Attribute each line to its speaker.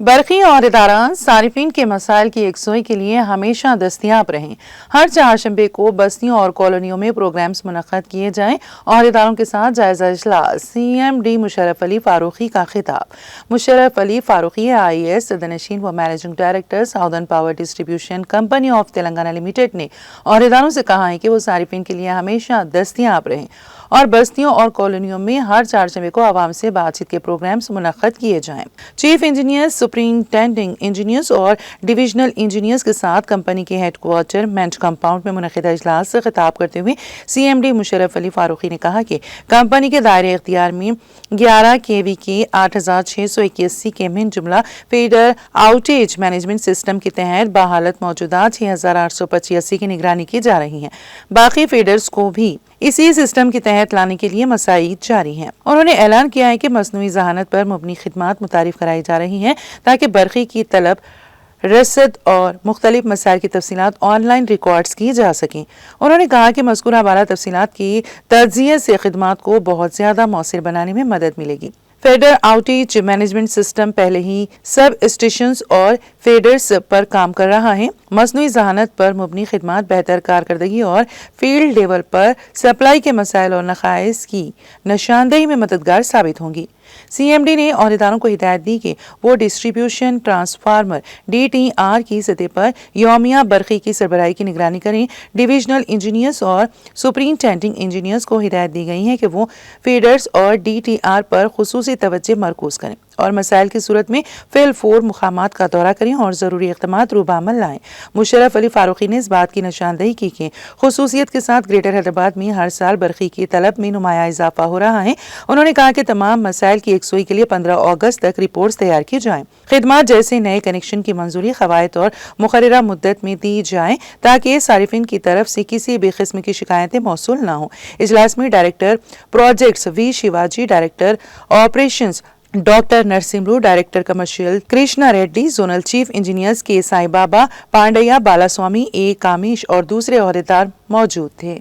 Speaker 1: برقی اور ادارہ صارفین کے مسائل کی یکسوئی کے لیے ہمیشہ دستیاب رہیں۔ ہر چہارشنبے کو بستیوں اور کالونیوں میں پروگرامز منعقد کیے جائیں اور اداروں کے ساتھ جائزہ اجلاس۔ سی ایم ڈی مشرف علی فاروقی کا خطاب۔ مشرف علی فاروقی IAS صدرنشین و managing director southern power distribution company of Telangana limited نے اور اداروں سے کہا ہے کہ وہ صارفین کے لیے ہمیشہ دستیاب رہیں اور بستیوں اور کالونیوں میں ہر چہارشنبے کو عوام سے بات چیت کے پروگرامز منعقد کیے جائیں۔ چیف انجینئرز، سپرنٹینڈنگ انجینئرز اور ڈویژنل انجینئرز کے ساتھ کمپنی کے ہیڈ کوارٹر منٹ کمپاؤنڈ میں منعقدہ اجلاس سے خطاب کرتے ہوئے CMD مشرف علی فاروقی نے کہا کہ کمپنی کے دائرۂ اختیار میں 11 kV کے 8681 کے من جملہ فیڈر آؤٹیج مینجمنٹ سسٹم کے تحت بحالت موجودات 6885 کی نگرانی کی جا رہی ہے۔ باقی فیڈرز کو بھی اسی سسٹم کے تحت لانے کے لیے مساعی جاری ہیں۔ انہوں نے اعلان کیا ہے کہ مصنوعی ذہانت پر مبنی خدمات متعارف کرائی جا رہی ہیں تاکہ برقی کی طلب، رسد اور مختلف مسائل کی تفصیلات آن لائن ریکارڈز کی جا سکیں۔ انہوں نے کہا کہ مذکورہ بالا تفصیلات کی تجزیے سے خدمات کو بہت زیادہ مؤثر بنانے میں مدد ملے گی۔ فیڈر آؤٹیج مینجمنٹ سسٹم پہلے ہی سب اسٹیشنز اور فیڈرز پر کام کر رہا ہے۔ مصنوعی ذہانت پر مبنی خدمات بہتر کارکردگی اور فیلڈ لیول پر سپلائی کے مسائل اور نقائص کی نشاندہی میں مددگار ثابت ہوں گی۔ CMD نے عہدیداروں کو ہدایت دی کہ وہ ڈسٹریبیوشن ٹرانسفارمر DTR کی سطح پر یومیہ برقی کی سربراہی کی نگرانی کریں۔ ڈویژنل انجینئرز اور سپرنٹینڈنگ انجینئرز کو ہدایت دی گئی ہے کہ وہ فیڈرز اور DTR پر خصوصی توجہ مرکوز کریں اور مسائل کی صورت میں فی الفور مقامات کا دورہ کریں اور ضروری اقدامات روبہ عمل لائیں۔ مشرف علی فاروقی نے اس بات کی نشاندہی کی کہ خصوصیت کے ساتھ گریٹر حیدرآباد میں ہر سال برقی کی طلب میں نمایاں اضافہ ہو رہا ہے۔ انہوں نے کہا کہ تمام مسائل کی یکسوئی کے لیے 15 اگست تک رپورٹس تیار کی جائیں۔ خدمات جیسے نئے کنیکشن کی منظوری قواعد اور مقررہ مدت میں دی جائیں تاکہ صارفین کی طرف سے کسی بھی قسم کی شکایتیں موصول نہ ہوں۔ اجلاس میں director projects V Shivaji, director operations doctor Narsimlu, director commercial Krishna Reddy, zonal chief engineers K Sai بابا، پانڈیا، بالا سوامی، A کامیش اور دوسرے عہدیدار موجود تھے۔